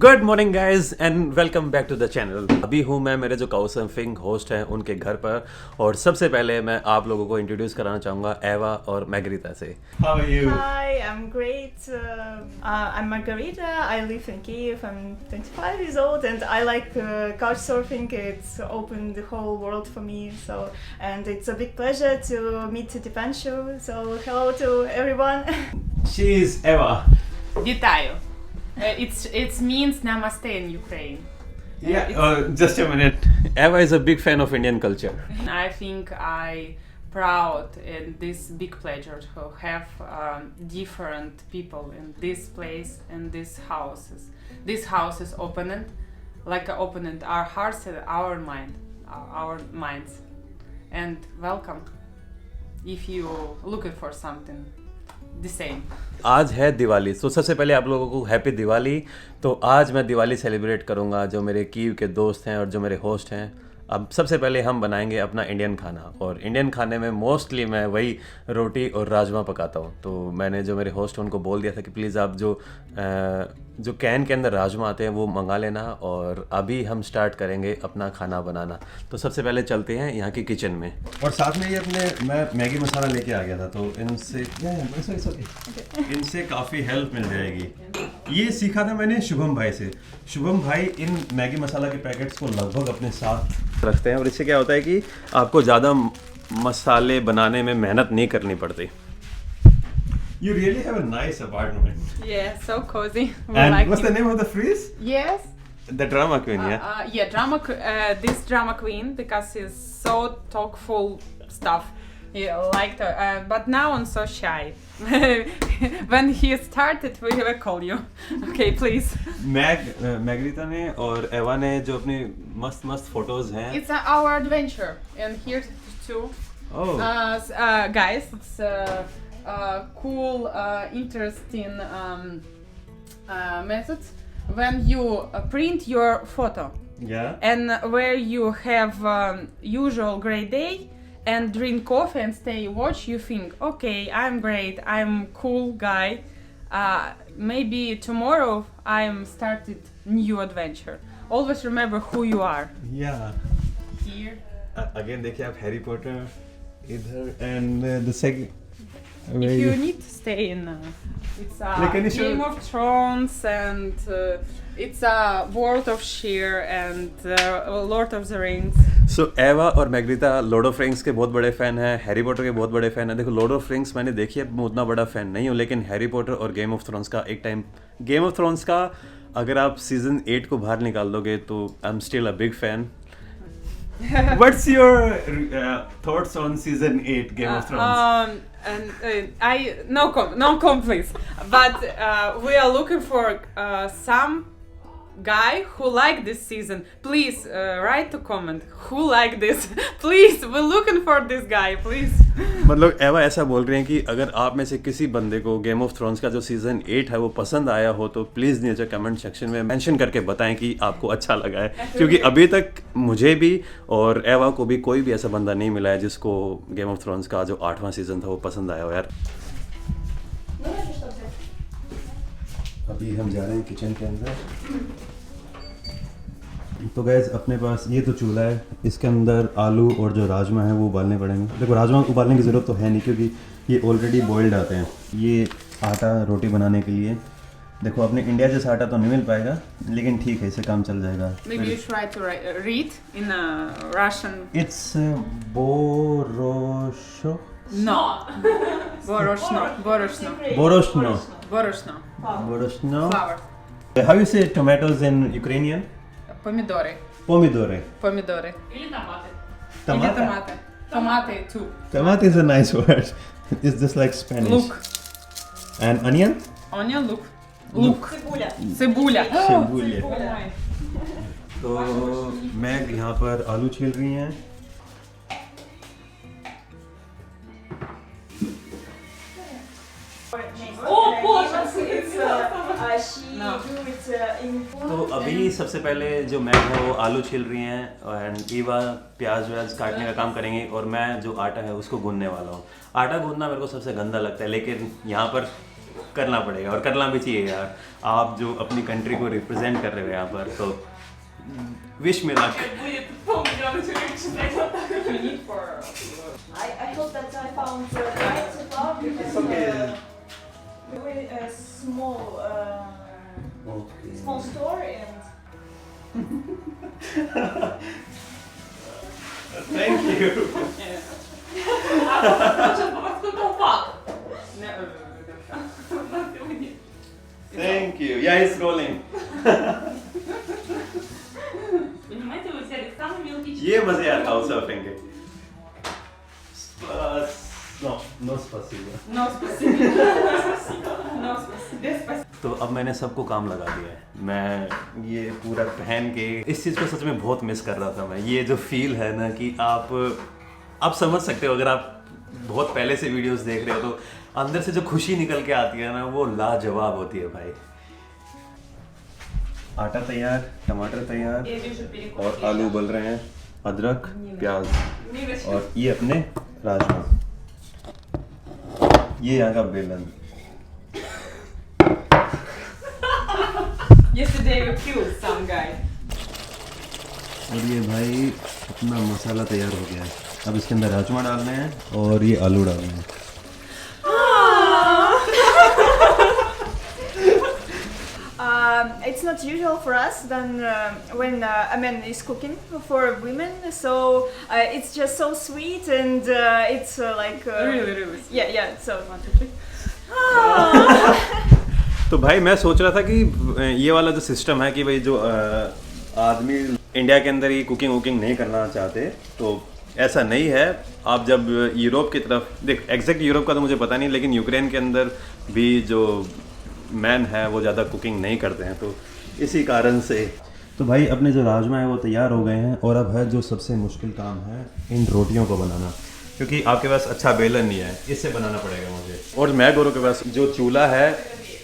Good morning guys and welcome back to the channel. अभी हूँ मैं मेरे जो काउसर्फिंग होस्ट हैं उनके घर पर, और सबसे पहले मैं आप लोगों को इंट्रोड्यूस कराना चाहूँगा एवा और मैग्रीता से। How are you? Hi, I'm great. I'm Margarita. I live in Kiev. I'm 25 years old and I like couch surfing. It's opened the whole world for me. And it's a big pleasure to meet Dipanshu. So hello to everyone. She is Eva. Вітаю. It means namaste in Ukraine. Just a minute. Eva is a big fan of Indian culture. I think I proud and this big pleasure to have different people in this place and these houses. This house is opened our hearts and our minds. And welcome if you looking for something the same. आज है दिवाली, तो सबसे पहले आप लोगों को happy Diwali. तो आज मैं दिवाली सेलिब्रेट करूंगा जो मेरे कीव के दोस्त हैं और जो मेरे होस्ट हैं। अब सबसे पहले हम बनाएंगे अपना इंडियन खाना, और इंडियन खाने में मोस्टली मैं वही रोटी और राजमा पकाता हूँ। तो मैंने जो मेरे होस्ट हैं उनको बोल दिया था कि प्लीज़ आप जो कैन के अंदर राजमा आते हैं वो मंगा लेना, और अभी हम स्टार्ट करेंगे अपना खाना बनाना। तो सबसे पहले चलते हैं यहाँ की किचन में, और साथ में ये मैं मैगी मसाला लेके आ गया था, तो इनसे काफ़ी हेल्प मिल जाएगी। ये सीखा था मैंने शुभम भाई से। शुभम भाई इन मैगी मसाला के पैकेट्स को लगभग अपने साथ रखते हैं, और इससे क्या होता है कि आपको ज़्यादा मसाले बनाने में मेहनत नहीं करनी पड़ती। You really have a nice apartment. Yeah, so cozy. And what's the name of the freeze? Yes. The drama queen, yeah? This drama queen, because he's so talkful stuff. But now I'm so shy. When he started, we will call you. Okay, please. मैग्रीता ने और एवा ने जो अपनी मस्त photos हैं। It's our adventure, and here too. Oh. Guys, it's cool, interesting methods when you print your photo. Yeah. And where you have usual great day and drink coffee and stay watch, you think, okay, I'm great, I'm cool guy. Maybe tomorrow I'm started new adventure. Always remember who you are. Yeah. Here. Again, देखिए आप Harry Potter इधर, and the second. If you need to stay in, it's a Game of Thrones and it's a World of Sheer and Lord of the Rings. So एवा और मैग्रीता Lord of rings के बहुत बड़े fan हैं, Harry Potter के बहुत बड़े fan हैं। देखो, लॉर्ड ऑफ रिंग्स मैंने देखी है, मैं उतना बड़ा फ़ैन नहीं हूँ, लेकिन हैरी पॉटर और गेम ऑफ थ्रोन्स का एक टाइम, गेम ऑफ थ्रोन्स का अगर आप सीजन 8 को बाहर निकाल दोगे तो I am still a big fan. What's your thoughts on season 8 Game of Thrones? No comment please. But we are looking for some guy who like this season. Please write to comment who like this. Please, we're looking for this guy. Please. मतलब एवा ऐसा बोल रहे हैं कि अगर आप में से किसी बंदे को गेम ऑफ थ्रोन्स का जो सीजन 8 है वो पसंद आया हो तो प्लीज़ नीचे कमेंट सेक्शन में मेंशन करके बताएं कि आपको अच्छा लगा है, क्योंकि अभी तक मुझे भी और एवा को भी कोई भी ऐसा बंदा नहीं मिला है जिसको गेम ऑफ थ्रोन्स का जो 8वां सीजन था वो पसंद आया हो। यार अभी हम जा रहे हैं किचन के अंदर। तो गैस, अपने पास ये तो चूल्हा है, इसके अंदर आलू और जो राजमा है वो उबालने पड़ेंगे। देखो, राजमा उबालने की ज़रूरत तो है नहीं क्योंकि ये ऑलरेडी बॉइल्ड आते हैं। ये आटा रोटी बनाने के लिए, देखो अपने इंडिया जैसा आटा तो नहीं मिल पाएगा, लेकिन ठीक है, इससे काम चल जाएगा। Maybe you try to read in Russian. It's borosho. No. Boroshno. Flour. How you say tomatoes in Ukrainian? Помидоры. Pomidore. Или томаты. Tomate. Tomate too. Tomato is a nice word. It's just like Spanish. Look. And onion? Onion, look. Цибуля. तो mag यहाँ पर आलू छील रही हैं। तो अभी सबसे पहले जो मैग है वो आलू छील रही हैं, एंड ईवा प्याज व्याज काटने का काम करेंगे, और मैं जो आटा है उसको गूंदने वाला हूँ। आटा गूंदना मेरे को सबसे गंदा लगता है, लेकिन यहाँ पर करना पड़ेगा और करना भी चाहिए यार। आप जो अपनी कंट्री को रिप्रेजेंट कर रहे हो यहाँ पर, तो wish me luck. I hope that I found the right flower because very small store and Thank you. Thank you. Yeah, it's rolling. Понимаете, вы взяли самый мелкий ये मजे आता है सर्फिंग के। बस नो स्पासिबो। No, спасибо. No, спасибо. तो अब मैंने सबको काम लगा दिया है। मैं ये पूरा पहन के इस चीज़ को सच में बहुत मिस कर रहा था मैं। ये जो फील है ना कि आप समझ सकते हो, अगर आप बहुत पहले से वीडियोस देख रहे हो तो अंदर से जो खुशी निकल के आती है ना, वो लाजवाब होती है भाई। आटा तैयार, टमाटर तैयार Я вижу перекус. और आलू उबल रहे हैं, अदरक, प्याज और ये अपने राजमा। ये यहाँ का बेलन। Yesterday you killed some guy. और ये भाई अपना मसाला तैयार हो गया है। अब इसके अंदर राजमा डालने हैं और ये आलू डालने हैं। it's not usual for us then when a man is cooking for women, so it's just so sweet and it's like Really. yeah so 1, 2, 3. तो भाई मैं सोच रहा था कि ये वाला जो सिस्टम है कि भाई जो आदमी इंडिया के अंदर ही कुकिंग वुकिंग नहीं करना चाहते, तो ऐसा नहीं है। आप जब यूरोप की तरफ देख, एग्जैक्ट यूरोप का तो मुझे पता नहीं, लेकिन यूक्रेन के अंदर भी जो मैन है वो ज़्यादा कुकिंग नहीं करते हैं, तो इसी कारण से। तो भाई अपने जो राजमा है वो तैयार हो गए हैं और अब है जो सबसे मुश्किल काम है, इन रोटियों को बनाना, क्योंकि आपके पास अच्छा बेलन नहीं है, इससे बनाना पड़ेगा मुझे। और मैं गोरों के पास जो चूल्हा है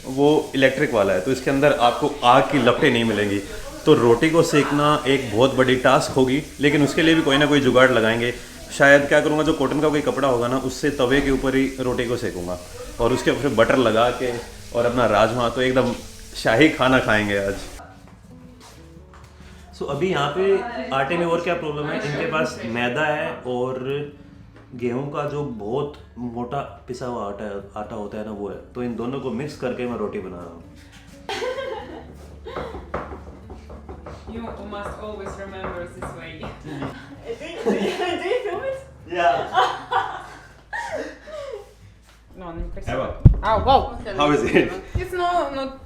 वो इलेक्ट्रिक वाला है, तो इसके अंदर आपको आग की लपटें नहीं मिलेंगी, तो रोटी को सेकना एक बहुत बड़ी टास्क होगी, लेकिन उसके लिए भी कोई ना कोई जुगाड़ लगाएंगे। शायद क्या करूँगा, जो कॉटन का कोई कपड़ा होगा ना, उससे तवे के ऊपर ही रोटी को सेकूँगा और उसके ऊपर बटर लगा के और अपना राजमा, तो एकदम शाही खाना खाएंगे आज। सो अभी यहाँ पे आटे में और क्या प्रॉब्लम है, इनके पास मैदा है और गेहूं का जो बहुत मोटा पिसा हुआ आटा होता है ना, वो है, तो इन दोनों को मिक्स करके मैं रोटी बना रहा हूँ। You must always remember this way. do you film it? Yeah. No, она некрасивая. Eva, Oh, wow. how is it? It's not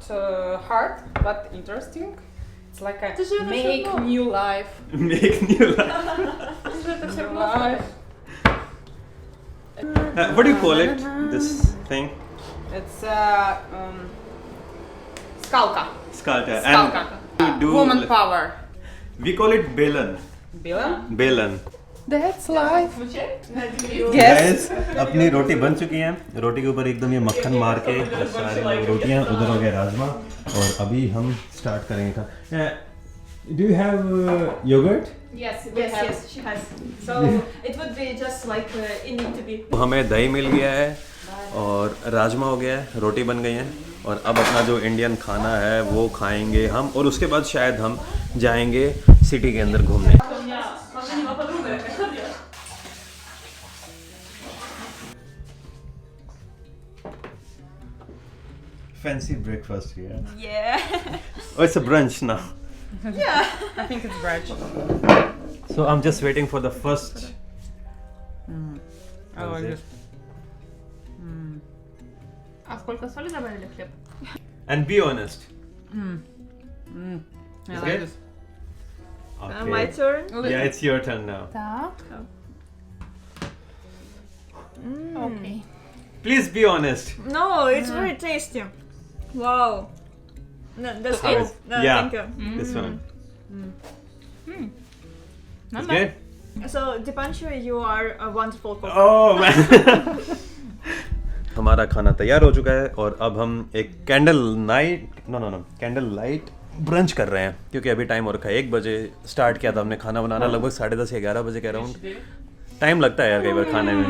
hard, but interesting. It's like a Это же это make всё равно. new life. Make new life. Это все New равно. life. What do you call it? This thing? It's скалка. Skalka. Скалка. you do Woman power. We call it belan. Bill? Belan. That's life. Yes. Yes. Guys, अपनी रोटी बन चुकी है। रोटी के ऊपर एकदम ये मक्खन मार के सारी रोटियां, उधर हो गया राजमा, और अभी हम स्टार्ट करेंगे। Do you have yogurt? Yes, she has. So it would be just like it need to be. हमें दही मिल गया है और राजमा हो गया है, रोटी बन गई है, और अब अपना जो इंडियन खाना है वो खाएंगे हम, और उसके बाद शायद हम जाएंगे सिटी के अंदर घूमने। Fancy breakfast here. Yeah. Oh, it's a brunch now. Yeah. I think it's brunch. So I'm just waiting for the first. I like it? this. А сколько соли добавили в хлеб? And be honest. I Is like it? this. Okay. My turn. Yeah, it's your turn now. Так. Окей. Please be honest. No, it's very tasty. Wow. No, that's How it. is- No, yeah. thank you. This one. Not It's bad. good? So, Dipanshu, you are a wonderful cook. Oh man. हमारा खाना तैयार हो चुका है और अब हम एक कैंडल लाइट ब्रंच कर रहे हैं, क्योंकि अभी टाइम हो रखा है 1 बजे। स्टार्ट किया था हमने खाना बनाना लगभग 10:30 या 11 बजे के अराउंड। टाइम लगता है यार कई बार खाने में।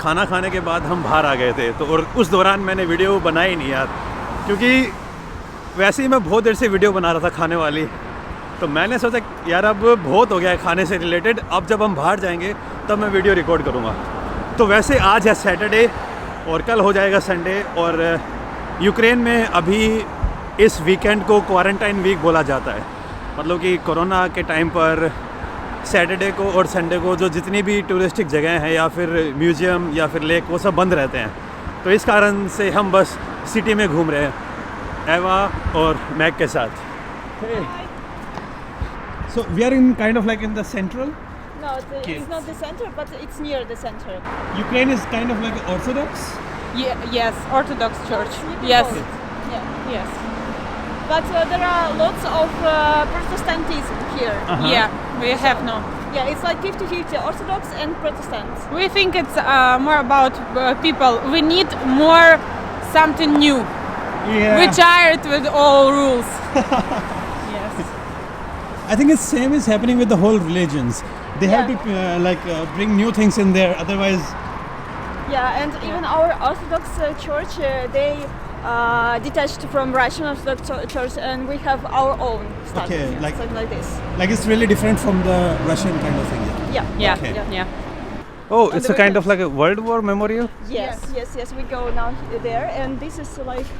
खाना खाने के बाद हम बाहर आ गए थे, तो और उस दौरान मैंने वीडियो बनाई नहीं यार, क्योंकि वैसे ही मैं बहुत देर से वीडियो बना रहा था खाने वाली। तो मैंने सोचा यार अब बहुत हो गया है खाने से रिलेटेड, अब जब हम बाहर जाएंगे तब मैं वीडियो रिकॉर्ड करूँगा। तो वैसे आज है सैटरडे और कल हो जाएगा संडे, और यूक्रेन में अभी इस वीकेंड को क्वारंटाइन वीक बोला जाता है। मतलब कि कोरोना के टाइम पर सैटरडे को और संडे को जो जितनी भी टूरिस्टिक जगह हैं या फिर म्यूज़ियम या फिर लेक वो सब बंद रहते हैं। तो इस कारण से हम बस सिटी में घूम रहे हैं एवा और मैक के साथ। So we are in kind of like in the central. No, it's not the center, but it's near the center. Ukraine is kind of like Orthodox. Yes, Orthodox Church. Yeah. Yes. But there are lots of Protestantism here. Yeah, we have no. Yeah, it's like 50-50 Orthodox and Protestants. We think it's more about people. We need more something new. Yeah. We're tired with all rules. Yes. I think it's same is happening with the whole religions. They have to bring new things in there. Otherwise, Yeah, and even our Orthodox Church, they detached from Russian Orthodox Church, and we have our own stuff. Okay, like- something like this. like it's really different from the Russian kind of thing. Yeah. Yeah, Okay. yeah. Oh, On it's the a kind of like a World War memorial. Yes. We go now there, and this is like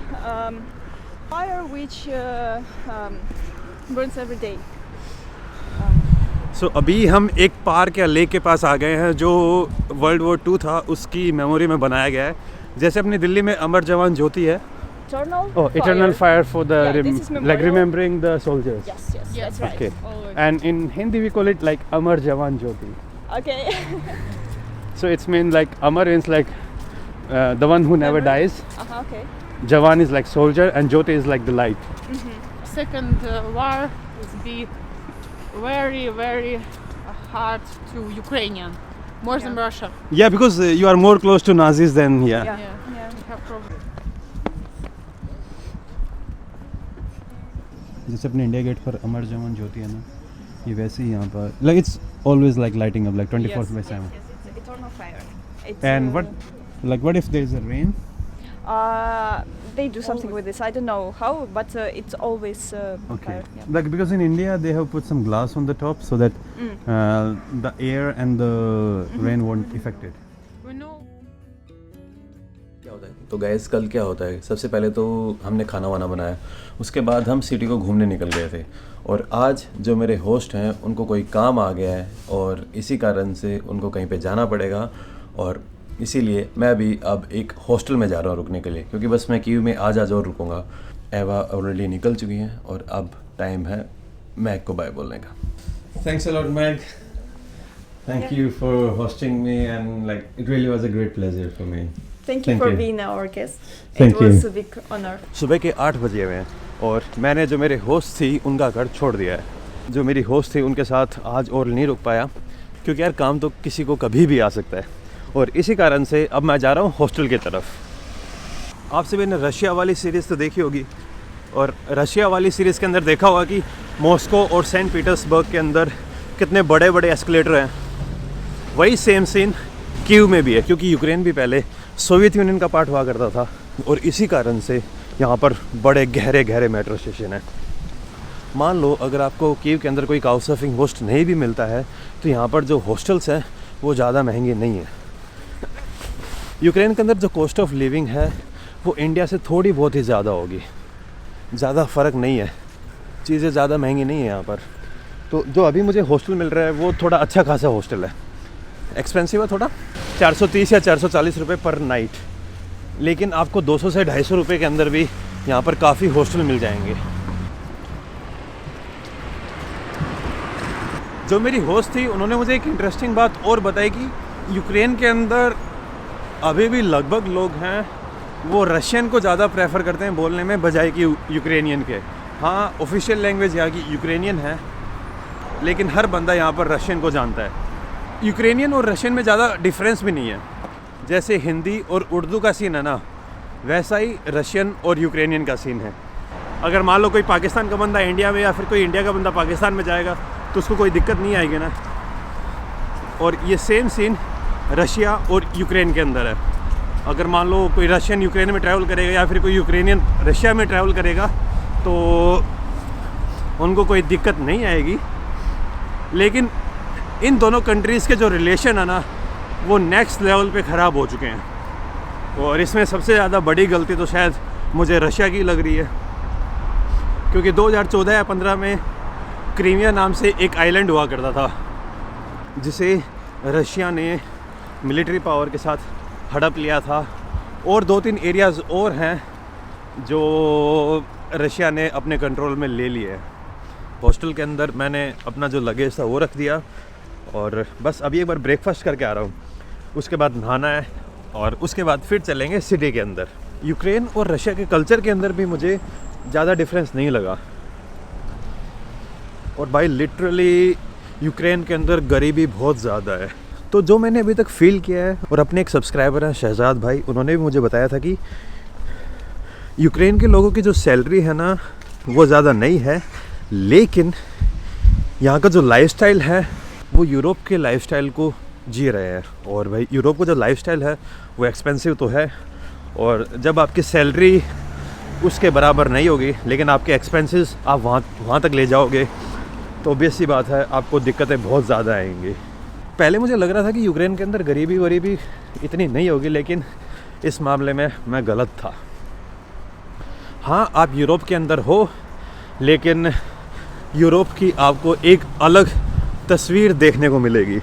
fire which burns every day. सो अभी हम एक park या lake के पास आ गए हैं जो world war 2 था उसकी मेमोरी में बनाया गया है। जैसे अपनी दिल्ली में अमर जवान ज्योति है। Eternal. Oh, eternal fire for the Yeah, this is like memorial. remembering the soldiers. Yes, that's right. Okay. Always. And in Hindi we call it like Amar Jawan Jyoti. Okay. So it's mean like Amar means like the one who never dies. Okay. Jawan is like soldier and Jyoti is like the light. Second war will be very, very hard to Ukrainian, more than Russia. Yeah, because you are more close to Nazis than yeah. We have problem. जैसे अपने India gate पर अमर जवान ज्योति है ना, ये वैसे ही यहाँ पर like it's always like lighting up like 24/7. It's eternal fire. It's, And what if there is a rain? They do something with this. I don't know how, but it's always fire. Yeah. Like because in India they have put some glass on the top so that the air and the rain won't affect it. We know. क्या होता है? तो gas कल क्या होता है, सबसे पहले तो हमने खाना वाना बनाया, उसके बाद हम सिटी को घूमने निकल गए थे। और आज जो मेरे होस्ट हैं उनको कोई काम आ गया है और इसी कारण से उनको कहीं पे जाना पड़ेगा, और इसीलिए मैं भी अब एक हॉस्टल में जा रहा हूँ रुकने के लिए, क्योंकि बस मैं कीव में आज और रुकूंगा। एवा ऑलरेडी निकल चुकी हैं और अब टाइम है मैग को बाय बोलने का। Thanks a lot Mag, thank you for hosting me and like it really was a great pleasure for me. Thank you Thank for you. being our guest. Thank it was you. a big honor. सुबह के 8 बजे हुए हैं और मैंने जो मेरे host थी उनका घर छोड़ दिया है। जो मेरी होस्ट थी उनके साथ आज और नहीं रुक पाया, क्योंकि यार काम तो किसी को कभी भी आ सकता है, और इसी कारण से अब मैं जा रहा हूँ हॉस्टल की तरफ। आप सभी ने रशिया वाली सीरीज़ तो देखी होगी, और रशिया वाली सीरीज़ के अंदर देखा होगा कि मॉस्को और सेंट पीटर्सबर्ग के अंदर कितने बड़े बड़े एस्केलेटर हैं। वही सेम सीन कीव में भी है, क्योंकि यूक्रेन भी पहले सोवियत यूनियन का पार्ट हुआ करता था, और इसी कारण से यहाँ पर बड़े गहरे गहरे मेट्रो स्टेशन हैं। मान लो अगर आपको कीव के अंदर कोई काउच सर्फिंग होस्ट नहीं भी मिलता है, तो यहाँ पर जो हॉस्टल्स हैं वो ज़्यादा महंगे नहीं हैं। यूक्रेन के अंदर जो कॉस्ट ऑफ लिविंग है वो इंडिया से थोड़ी बहुत ही ज़्यादा होगी, ज़्यादा फ़र्क नहीं है, चीज़ें ज़्यादा महंगी नहीं है यहाँ पर। तो जो अभी मुझे हॉस्टल मिल रहा है वो थोड़ा अच्छा खासा हॉस्टल है, एक्सपेंसिव है थोड़ा, 430 या 440 रुपये पर नाइट, लेकिन आपको 200 से 250 रुपये के अंदर भी यहाँ पर काफ़ी हॉस्टल मिल जाएंगे। जो मेरी होस्ट थी उन्होंने मुझे एक इंटरेस्टिंग बात और बताई कि यूक्रेन के अंदर अभी भी लगभग लोग हैं वो रशियन को ज़्यादा प्रेफर करते हैं बोलने में बजाय कि यूक्रेनियन के। हाँ, ऑफिशियल लैंग्वेज यहाँ की यूक्रेनियन है, लेकिन हर बंदा यहाँ पर रशियन को जानता है। यूक्रेनियन और रशियन में ज़्यादा डिफरेंस भी नहीं है। जैसे हिंदी और उर्दू का सीन है ना, वैसा ही रशियन और यूक्रेनियन का सीन है। अगर मान लो कोई पाकिस्तान का बंदा इंडिया में या फिर कोई इंडिया का बंदा पाकिस्तान में जाएगा तो उसको कोई दिक्कत नहीं आएगी ना। और ये सेम सीन रशिया और यूक्रेन के अंदर है। अगर मान लो कोई रशियन यूक्रेन में ट्रैवल करेगा या फिर कोई यूक्रेनियन रशिया में ट्रैवल करेगा तो उनको कोई दिक्कत नहीं आएगी, लेकिन इन दोनों कंट्रीज़ के जो रिलेशन है ना वो नेक्स्ट लेवल पे ख़राब हो चुके हैं। और इसमें सबसे ज़्यादा बड़ी गलती तो शायद मुझे रशिया की लग रही है, क्योंकि 2014 या 15 में क्रीमिया नाम से एक आइलैंड हुआ करता था जिसे रशिया ने मिलिट्री पावर के साथ हड़प लिया था, और 2-3 एरियाज़ और हैं जो रशिया ने अपने कंट्रोल में ले लिए हैं। हॉस्टल के अंदर मैंने अपना जो लगेज था वो रख दिया और बस अभी एक बार ब्रेकफास्ट करके आ रहा हूँ, उसके बाद नहाना है और उसके बाद फिर चलेंगे सिटी के अंदर। यूक्रेन और रशिया के कल्चर के अंदर भी मुझे ज़्यादा डिफरेंस नहीं लगा, और भाई लिटरली यूक्रेन के अंदर गरीबी बहुत ज़्यादा है। तो जो मैंने अभी तक फील किया है, और अपने एक सब्सक्राइबर हैं शहजाद भाई, उन्होंने भी मुझे बताया था कि यूक्रेन के लोगों की जो सैलरी है ना वो ज़्यादा नहीं है, लेकिन यहाँ का जो लाइफस्टाइल है वो यूरोप के लाइफस्टाइल को जी रहे हैं। और भाई यूरोप का जो लाइफस्टाइल है वो एक्सपेंसिव तो है, और जब आपकी सैलरी उसके बराबर नहीं होगी लेकिन आपके एक्सपेंसेस आप वहाँ तक ले जाओगे तो ऑब्वियस सी बात है आपको दिक्कतें बहुत ज़्यादा आएंगी। पहले मुझे लग रहा था कि यूक्रेन के अंदर गरीबी वरीबी इतनी नहीं होगी, लेकिन इस मामले में मैं गलत था। हाँ, आप यूरोप के अंदर हो, लेकिन यूरोप की आपको एक अलग तस्वीर देखने को मिलेगी।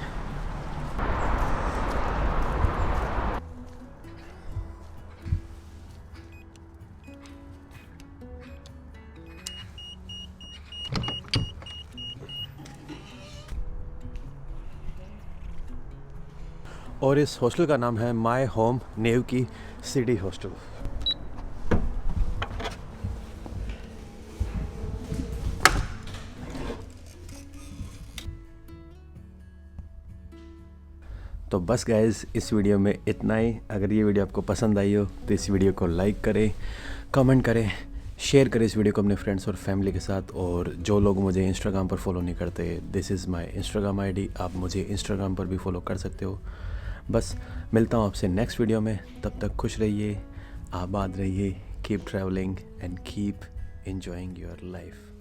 और इस हॉस्टल का नाम है माय होम नेवकी सिटी हॉस्टल। तो बस गाइज़, इस वीडियो में इतना ही। अगर ये वीडियो आपको पसंद आई हो तो इस वीडियो को लाइक करें, कमेंट करें, शेयर करें इस वीडियो को अपने फ्रेंड्स और फैमिली के साथ। और जो लोग मुझे इंस्टाग्राम पर फॉलो नहीं करते, this is my Instagram ID, आप मुझे इंस्टाग्राम पर भी फॉलो कर सकते हो। बस मिलता हूँ आपसे नेक्स्ट वीडियो में, तब तक खुश रहिए, आबाद रहिए, keep travelling and keep enjoying your life.